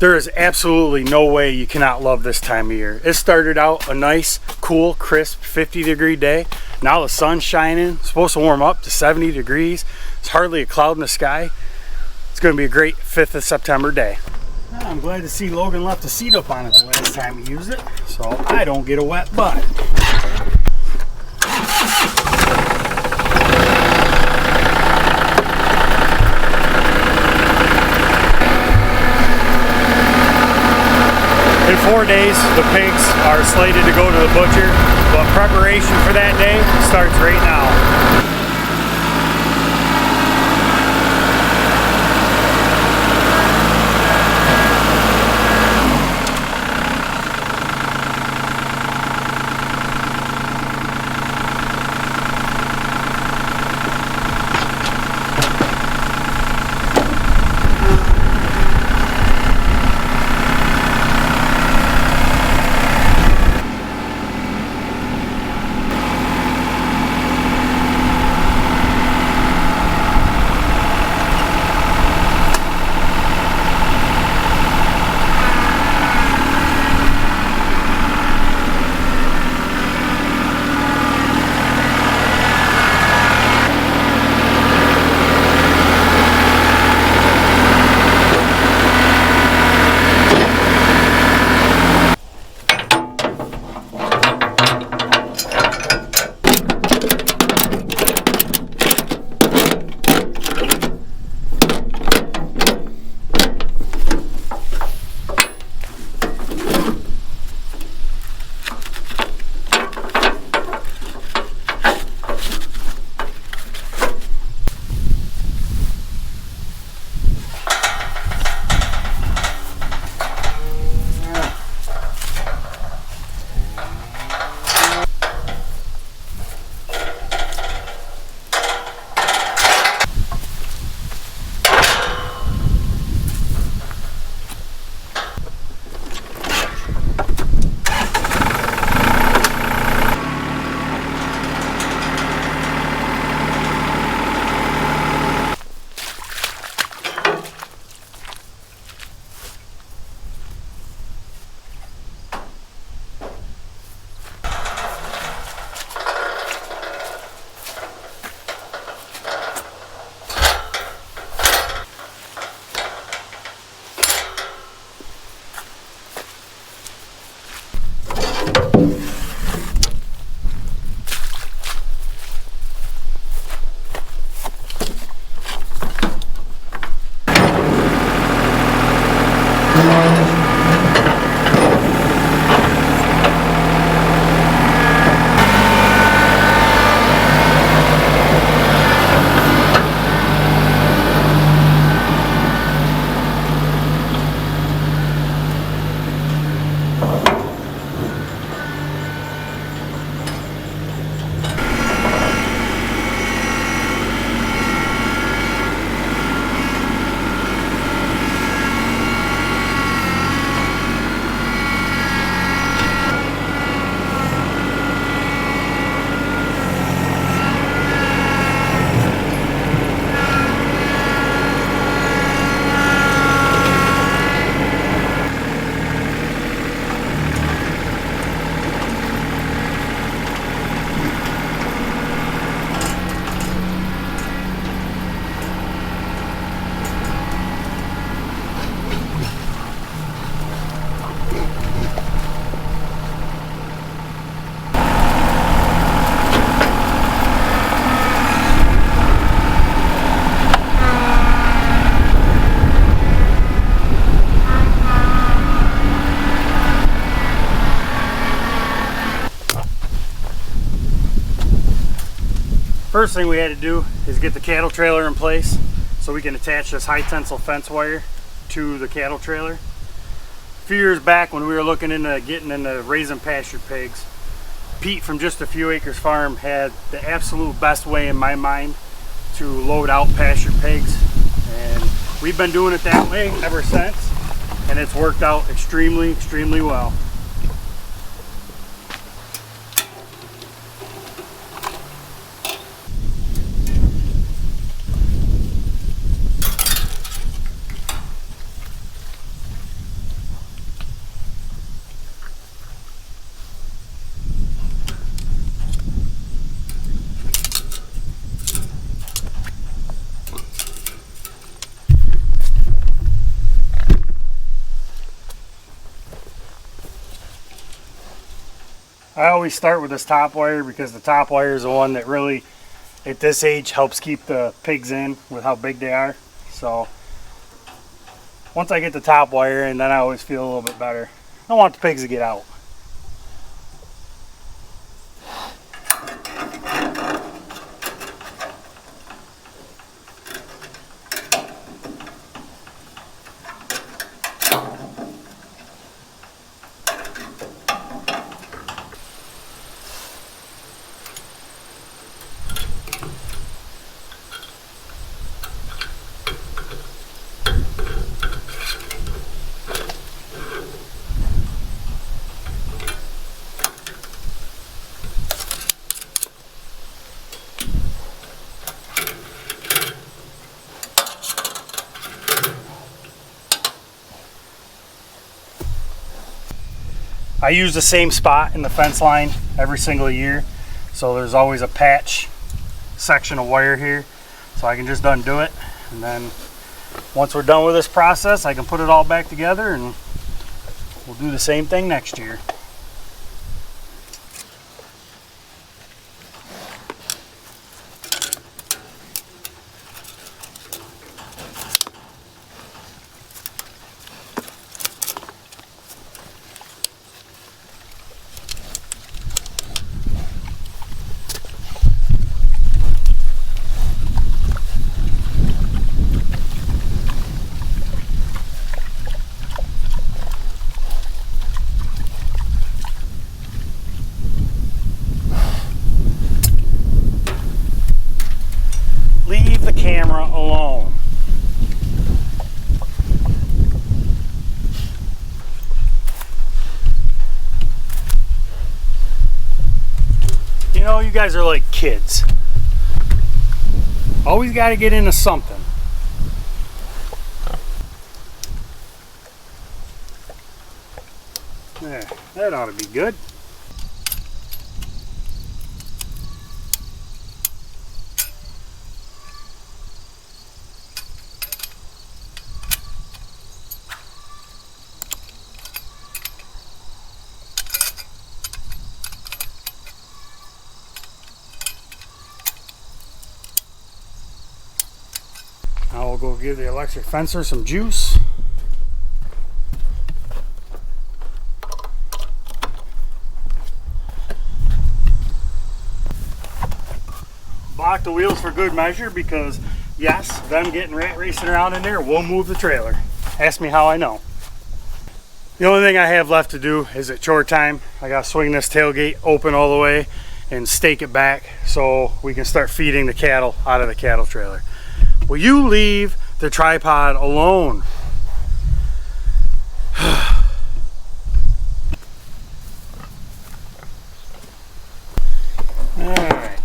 There is absolutely no way you cannot love this time of year. It started out a nice, cool, crisp 50-degree day. Now the sun's shining. It's supposed to warm up to 70 degrees. It's hardly a cloud in the sky. It's going to be a great 5th of September day. I'm glad to see Logan left the seat up on it the last time he used it, so I don't get a wet butt. In 4 days, the pigs are slated to go to the butcher, but preparation for that day starts right now. First thing we had to do is get the cattle trailer in place so we can attach this high tensile fence wire to the cattle trailer. A few years back when we were looking into getting into raising pastured pigs, Pete from Just a Few Acres Farm had the absolute best way in my mind to load out pastured pigs, and we've been doing it that way ever since, and it's worked out extremely well. I always start with this top wire because the top wire is the one that really, at this age, helps keep the pigs in with how big they are. So once I get the top wire in, then I always feel a little bit better. I don't want the pigs to get out. I use the same spot in the fence line every single year, so there's always a patch section of wire here, so I can just undo it, and then once we're done with this process I can put it all back together and we'll do the same thing next year. Leave the camera alone. You know, you guys are like kids. Always got to get into something. There, that ought to be good. Now we'll go give the electric fencer some juice. Block the wheels for good measure because, yes, them getting rat racing around in there will move the trailer. Ask me how I know. The only thing I have left to do is at chore time, I gotta swing this tailgate open all the way and stake it back so we can start feeding the cattle out of the cattle trailer. Will you leave the tripod alone? Alright.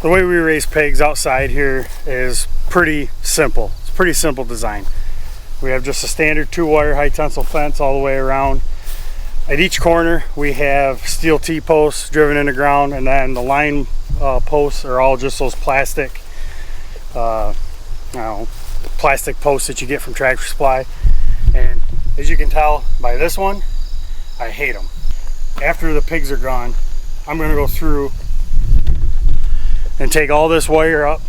The way we raise pigs outside here is pretty simple. It's a pretty simple design. We have just a standard 2-wire high tensile fence all the way around. At each corner we have steel T-posts driven in the ground, and then the line posts are all just those plastic plastic posts that you get from Tractor Supply. And as you can tell by this one, I hate them. After the pigs are gone, I'm going to go through and take all this wire up,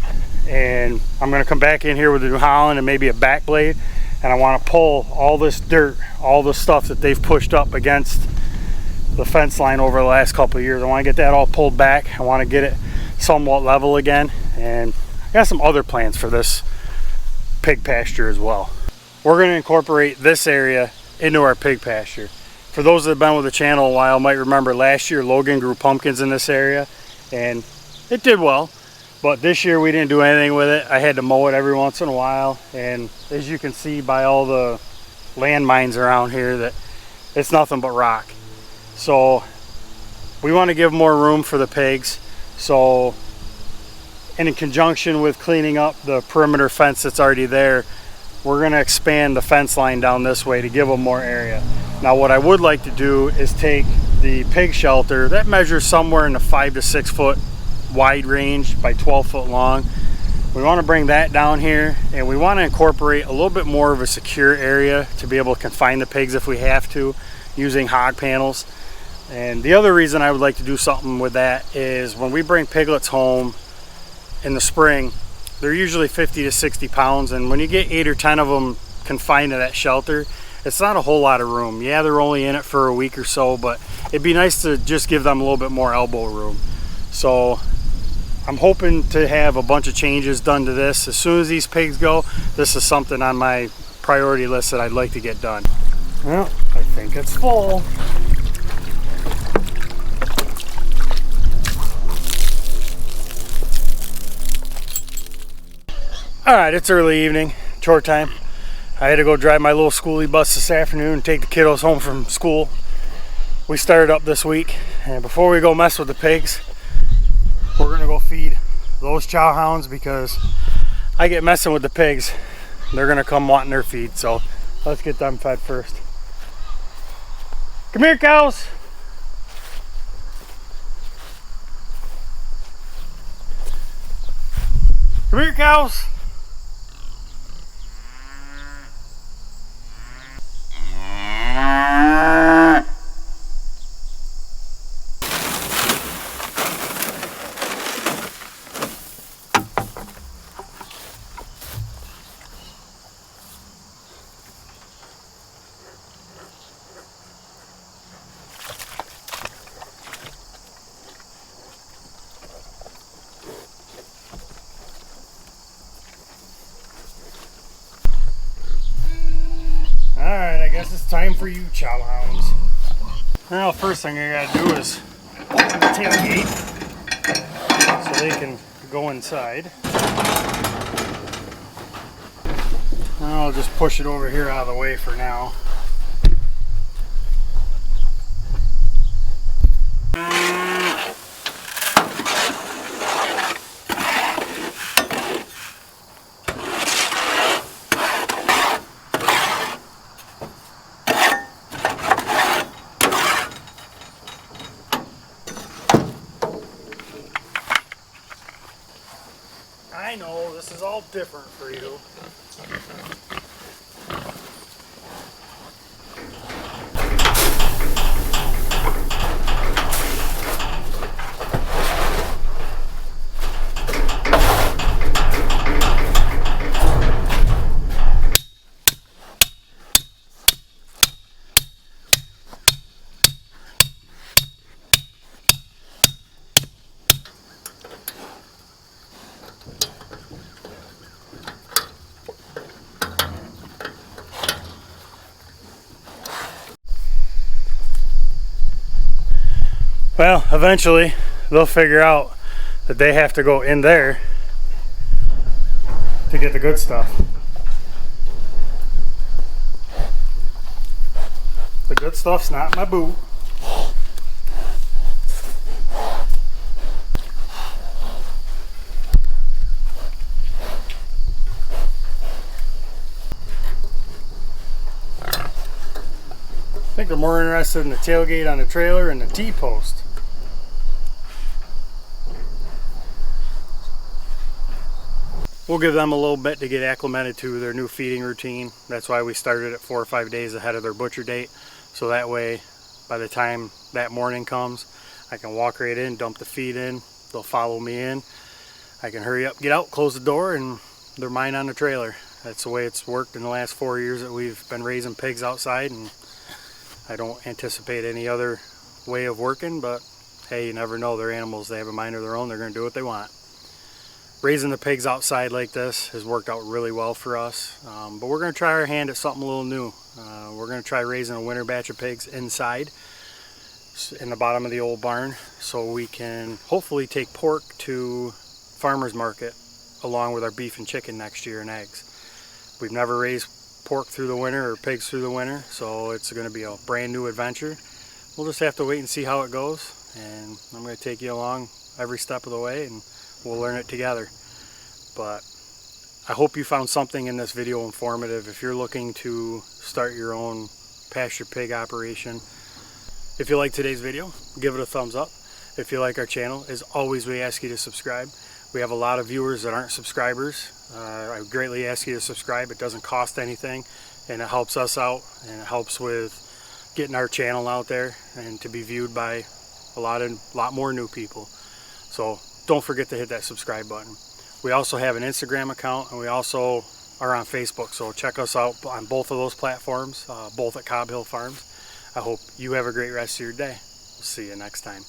and I'm going to come back in here with a New Holland and maybe a back blade, and I want to pull all this dirt, all the stuff that they've pushed up against the fence line over the last couple of years. I want to get that all pulled back. I want to get it somewhat level again, and I got some other plans for this pig pasture as well. We're going to incorporate this area into our pig pasture. For those that have been with the channel a while might remember last year Logan grew pumpkins in this area, and it did well. But this year we didn't do anything with it. I had to mow it every once in a while, and as you can see by all the landmines around here that it's nothing but rock. So we want to give more room for the pigs. So, and in conjunction with cleaning up the perimeter fence that's already there, we're going to expand the fence line down this way to give them more area. Now what I would like to do is take the pig shelter that measures somewhere in the 5 to 6 foot wide range by 12 foot long. We want to bring that down here, and we want to incorporate a little bit more of a secure area to be able to confine the pigs if we have to, using hog panels. And the other reason I would like to do something with that is when we bring piglets home in the spring, they're usually 50 to 60 pounds, and when you get 8 or 10 of them confined to that shelter, it's not a whole lot of room. Yeah, they're only in it for a week or so, but it'd be nice to just give them a little bit more elbow room. So I'm hoping to have a bunch of changes done to this. As soon as these pigs go, this is something on my priority list that I'd like to get done. Well, I think it's full. Alright, it's early evening, chore time. I had to go drive my little schoolie bus this afternoon and take the kiddos home from school. We started up this week, and before we go mess with the pigs, we're gonna go feed those chow hounds, because I get messing with the pigs, they're gonna come wanting their feed. So let's get them fed first. Come here, cows. Come here, cows. Alright, I guess it's time for you chow hounds. Now, first thing I gotta do is open the tailgate so they can go inside. I'll just push it over here out of the way for now. I know, this is all different for you. Well, eventually they'll figure out that they have to go in there to get the good stuff. The good stuff's not in my boot. I think they're more interested in the tailgate on the trailer and the T-post. We'll give them a little bit to get acclimated to their new feeding routine. That's why we started it 4 or 5 days ahead of their butcher date. So that way, by the time that morning comes, I can walk right in, dump the feed in, they'll follow me in. I can hurry up, get out, close the door, and they're mine on the trailer. That's the way it's worked in the last 4 years that we've been raising pigs outside, and I don't anticipate any other way of working, but hey, you never know. They're animals. They have a mind of their own. They're going to do what they want. Raising the pigs outside like this has worked out really well for us, but we're going to try our hand at something a little new. We're going to try raising a winter batch of pigs inside in the bottom of the old barn, so we can hopefully take pork to farmers market along with our beef and chicken next year and eggs. We've never raised pork through the winter or pigs through the winter, so it's going to be a brand new adventure. We'll just have to wait and see how it goes, and I'm going to take you along every step of the way, and we'll learn it together. But I hope you found something in this video informative. If you're looking to start your own pasture pig operation, if you like today's video, give it a thumbs up. If you like our channel, as always, we ask you to subscribe. We have a lot of viewers that aren't subscribers. I greatly ask you to subscribe. It doesn't cost anything, and it helps us out, and it helps with getting our channel out there and to be viewed by a lot more new people. So don't forget to hit that subscribe button. We also have an Instagram account, and we also are on Facebook, so check us out on both of those platforms, both at Cobb Hill Farms. I hope you have a great rest of your day. We'll see you next time.